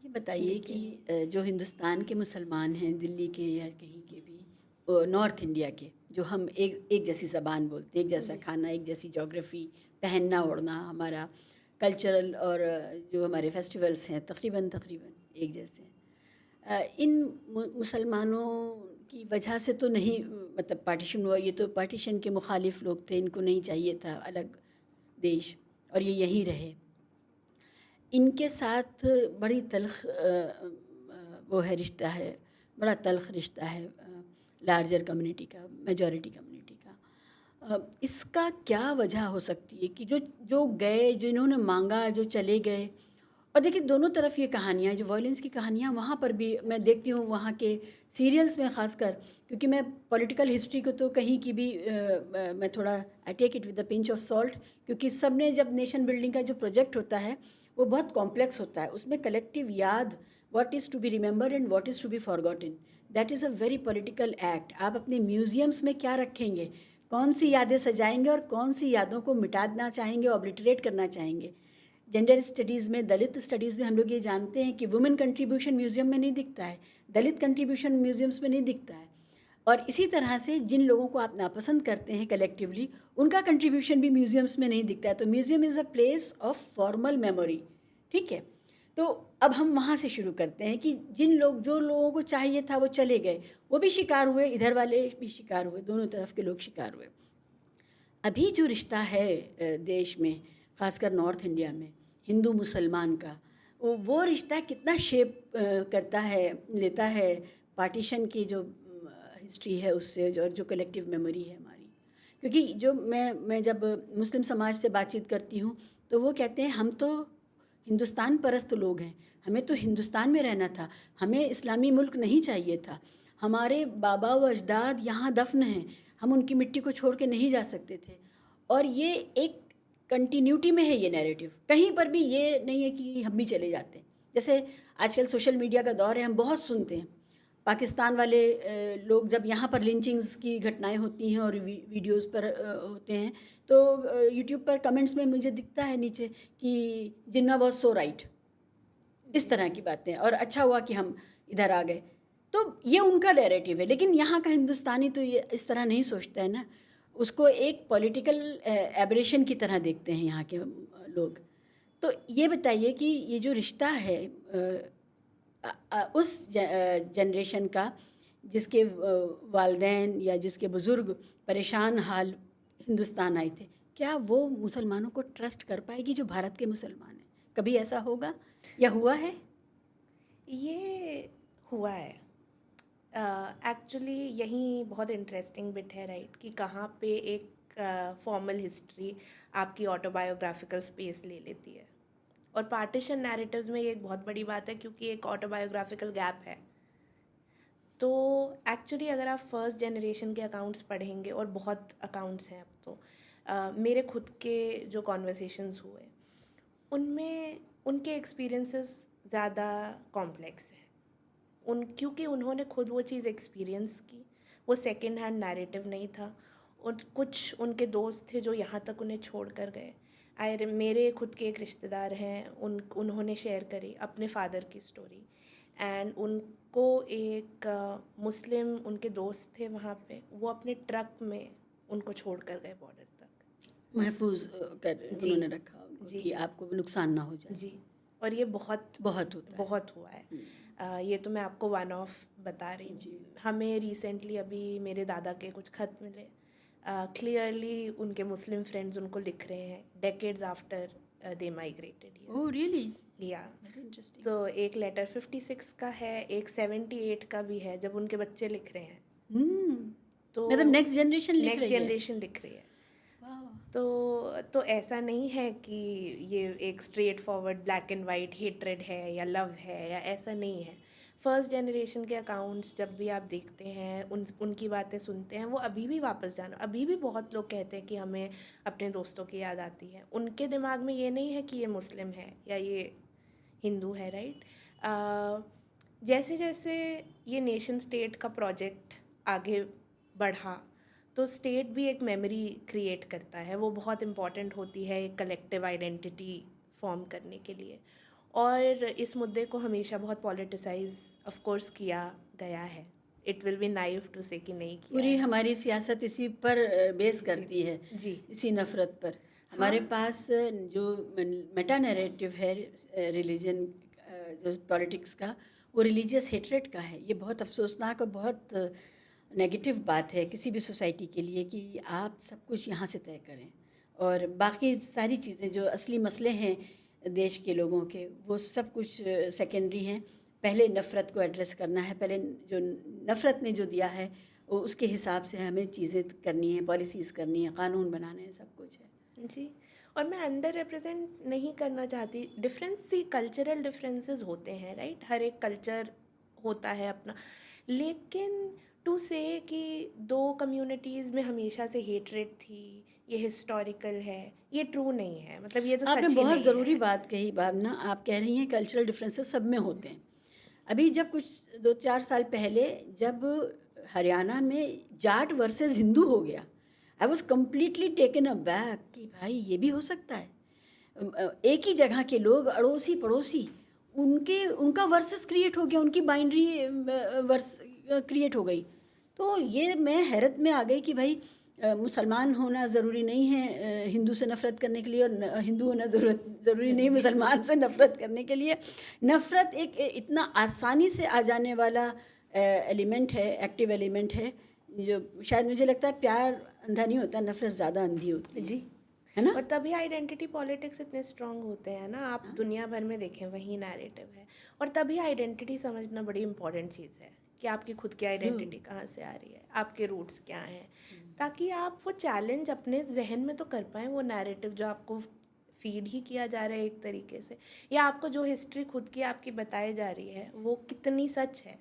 ये बताइए कि जो हिंदुस्तान के मुसलमान हैं, दिल्ली के या कहीं के भी, नॉर्थ इंडिया के, जो हम एक एक जैसी ज़बान बोलते हैं, एक जैसा जी। खाना, एक जैसी ज्योग्राफी, पहनना ओढ़ना, हमारा कल्चरल और जो हमारे फेस्टिवल्स हैं तकरीबन तकरीबन एक जैसे हैं। इन मुसलमानों की वजह से तो नहीं, मतलब पार्टीशन हुआ, ये तो पार्टीशन के मुखालिफ लोग थे, इनको नहीं चाहिए था अलग देश, और ये यहीं रहे। इनके साथ बड़ी तल्ख़ वो है, रिश्ता है, बड़ा तल्ख़ रिश्ता है लार्जर कम्युनिटी का, मेजॉरिटी कम्युनिटी का। इसका क्या वजह हो सकती है कि जो जो गए, जिन्होंने मांगा, जो चले गए। और देखिए दोनों तरफ ये कहानियाँ, जो वॉयलेंस की कहानियाँ, वहाँ पर भी मैं देखती हूँ, वहाँ के सीरियल्स में ख़ासकर, क्योंकि मैं पॉलिटिकल हिस्ट्री को तो कहीं की भी मैं थोड़ा I take it with the pinch of salt, क्योंकि सब ने जब नेशन बिल्डिंग का जो प्रोजेक्ट होता है वो बहुत कॉम्प्लेक्स होता है, उसमें कलेक्टिव याद, what is to be remembered and what is to be forgotten, that is a very political act. आप अपने म्यूज़ियम्स में क्या रखेंगे, कौन सी यादें सजाएंगे और कौन सी यादों को मिटाना चाहेंगे, ऑब्लिटरेट करना चाहेंगे। जेंडर स्टडीज़ में, दलित स्टडीज़ में हम लोग ये जानते हैं कि वुमेन कंट्रीब्यूशन म्यूज़ियम में नहीं दिखता है, दलित कंट्रीब्यूशन म्यूज़ियम्स में नहीं दिखता है। और इसी तरह से जिन लोगों को आप नापसंद करते हैं कलेक्टिवली, उनका कंट्रीब्यूशन भी म्यूज़ियम्स में नहीं दिखता है। तो museum is a place of formal memory, ठीक है। तो अब हम वहाँ से शुरू करते हैं कि जो लोगों को चाहिए था वो चले गए, वो भी शिकार हुए, इधर वाले भी शिकार हुए, दोनों तरफ के लोग शिकार हुए। अभी जो रिश्ता है देश में, ख़ासकर नॉर्थ इंडिया में, हिंदू मुसलमान का, वो रिश्ता कितना शेप करता है, लेता है पार्टीशन की जो हिस्ट्री है उससे, जो कलेक्टिव मेमोरी है हमारी। क्योंकि जो मैं जब मुस्लिम समाज से बातचीत करती हूँ तो वो कहते हैं हम तो हिंदुस्तान परस्त लोग हैं, हमें तो हिंदुस्तान में रहना था, हमें इस्लामी मुल्क नहीं चाहिए था, हमारे बाबा व अजदाद यहाँ दफन हैं, हम उनकी मिट्टी को छोड़ के नहीं जा सकते थे। और ये एक कंटिन्यूटी में है ये नैरेटिव, कहीं पर भी ये नहीं है कि हम भी चले जाते हैं। जैसे आजकल सोशल मीडिया का दौर है, हम बहुत सुनते हैं पाकिस्तान वाले लोग जब यहाँ पर लिंचिंग्स की घटनाएं होती हैं और वीडियोस पर होते हैं, तो यूट्यूब पर कमेंट्स में मुझे दिखता है नीचे कि जिन्ना वॉज सो राइट, इस तरह की बातें, और अच्छा हुआ कि हम इधर आ गए। तो ये उनका नैरेटिव है, लेकिन यहाँ का हिंदुस्तानी तो ये इस तरह नहीं सोचता है ना, उसको एक पॉलिटिकल एब्रेशन की तरह देखते हैं यहाँ के लोग। तो ये बताइए कि ये जो रिश्ता है उस जनरेशन का, जिसके वालदैन या जिसके बुज़ुर्ग परेशान हाल हिंदुस्तान आए थे, क्या वो मुसलमानों को ट्रस्ट कर पाएगी जो भारत के मुसलमान हैं? कभी ऐसा होगा या हुआ है? ये हुआ है। एक्चुअली यही बहुत इंटरेस्टिंग बिट है, राइट, कि कहाँ पे एक फॉर्मल हिस्ट्री आपकी ऑटोबायोग्राफिकल स्पेस ले लेती है। और पार्टीशन नैरेटिव्स में ये एक बहुत बड़ी बात है, क्योंकि एक ऑटोबायोग्राफिकल गैप है। तो एक्चुअली अगर आप फर्स्ट जनरेशन के अकाउंट्स पढ़ेंगे, और बहुत अकाउंट्स हैं अब तो, मेरे खुद के जो कॉन्वर्सेशंस हुए उनमें उनके एक्सपीरियंसेस ज़्यादा कॉम्प्लेक्स हैं। क्योंकि उन्होंने खुद वो चीज़ एक्सपीरियंस की, वो सेकंड हैंड नैरेटिव नहीं था। और कुछ उनके दोस्त थे जो यहाँ तक उन्हें छोड़ कर गए। मेरे खुद के एक रिश्तेदार हैं, उन्होंने शेयर करी अपने फादर की स्टोरी। एंड उनको एक मुस्लिम उनके दोस्त थे वहाँ पे, वो अपने ट्रक में उनको छोड़ कर गए बॉर्डर तक। महफूज कर जी। उन्होंने रखा उनको जी। कि आपको नुकसान ना हो जाए। जी। और ये बहुत बहुत होता है। बहुत हुआ है। ये तो मैं आपको वन ऑफ बता रही जी। हूँ। हमें रिसेंटली अभी मेरे दादा के कुछ खत मिले। क्लियरली उनके मुस्लिम फ्रेंड्स उनको लिख रहे हैं, decades after they migrated. Oh really? या वेरी इंटरेस्टिंग। तो एक लेटर 56 का है, एक 78 का भी है, जब उनके बच्चे लिख रहे हैं। तो मतलब नेक्स्ट जनरेशन लिख नेक्स्ट रही है? जनरेशन लिख रही है। वाह। तो ऐसा नहीं है कि ये एक straight forward black and white hatred है या लव है, या ऐसा नहीं है। फर्स्ट जनरेशन के अकाउंट्स जब भी आप देखते हैं, उनकी बातें सुनते हैं, वो अभी भी वापस जाना, अभी भी बहुत लोग कहते हैं कि हमें अपने दोस्तों की याद आती है। उनके दिमाग में ये नहीं है कि ये मुस्लिम है या ये हिंदू है, राइट। जैसे जैसे ये नेशन स्टेट का प्रोजेक्ट आगे बढ़ा, तो स्टेट भी एक मेमोरी क्रिएट करता है, वो बहुत इम्पॉर्टेंट होती है एक कलेक्टिव आइडेंटिटी फॉर्म करने के लिए। और इस मुद्दे को हमेशा बहुत पॉलिटिसाइज ऑफ कोर्स किया गया है। It will be naive to say कि नहीं किया पूरी है। हमारी सियासत इसी पर बेस करती है, जी इसी नफ़रत पर। हमारे पास जो मेटा नैरेटिव है रिलीजन, जो पॉलिटिक्स का, वो रिलीजियस हेट्रेड का है। ये बहुत अफसोसनाक और बहुत नेगेटिव बात है किसी भी सोसाइटी के लिए कि आप सब कुछ यहाँ से तय करें और बाकी सारी चीज़ें जो असली मसले हैं देश के लोगों के, वो सब कुछ सेकेंडरी हैं। पहले नफ़रत को एड्रेस करना है, पहले जो नफ़रत ने जो दिया है वो उसके हिसाब से हमें चीज़ें करनी है, पॉलिसीज़ करनी है, कानून बनाने हैं, सब कुछ है। जी। और मैं अंडर रिप्रेजेंट नहीं करना चाहती। डिफरेंस सी कल्चरल डिफरेंसेस होते हैं, राइट? हर एक कल्चर होता है अपना, लेकिन टू से कि दो कम्युनिटीज़ में हमेशा से हेट्रेड थी, ये हिस्टोरिकल है, ये ट्रू नहीं है। मतलब ये तो आपने सच ही बहुत नहीं ज़रूरी है। बात कही भावना। आप कह रही हैं कल्चरल डिफरेंसेस सब में होते हैं। अभी जब कुछ 2-4 साल पहले जब हरियाणा में जाट वर्सेस हिंदू हो गया, I was completely taken aback कि भाई ये भी हो सकता है। एक ही जगह के लोग, अड़ोसी पड़ोसी, उनका वर्सेस क्रिएट हो गया, उनकी बाइंड्री वर्स क्रिएट हो गई। तो ये मैं हैरत में आ गई कि भाई मुसलमान होना ज़रूरी नहीं है हिंदू से नफ़रत करने के लिए, और हिंदू होना ज़रूरी नहीं मुसलमान से नफ़रत करने के लिए। नफ़रत एक इतना आसानी से आ जाने वाला एलिमेंट है, एक्टिव एलिमेंट है, जो शायद मुझे लगता है प्यार अंधा नहीं होता, नफ़रत ज़्यादा अंधी होती जी। है ना? और तभी आइडेंटिटी पॉलिटिक्स इतने स्ट्रांग होते हैं ना। आप दुनिया भर में देखें वही नैरेटिव है। और तभी आइडेंटिटी समझना बड़ी इंपॉर्टेंट चीज़ है कि आपकी खुद की आइडेंटिटी कहाँ से आ रही है, आपके रूट्स क्या हैं, ताकि आप वो चैलेंज अपने जहन में तो कर पाएँ। वो नैरेटिव जो आपको फीड ही किया जा रहा है एक तरीके से, या आपको जो हिस्ट्री खुद की आपकी बताई जा रही है वो कितनी सच है।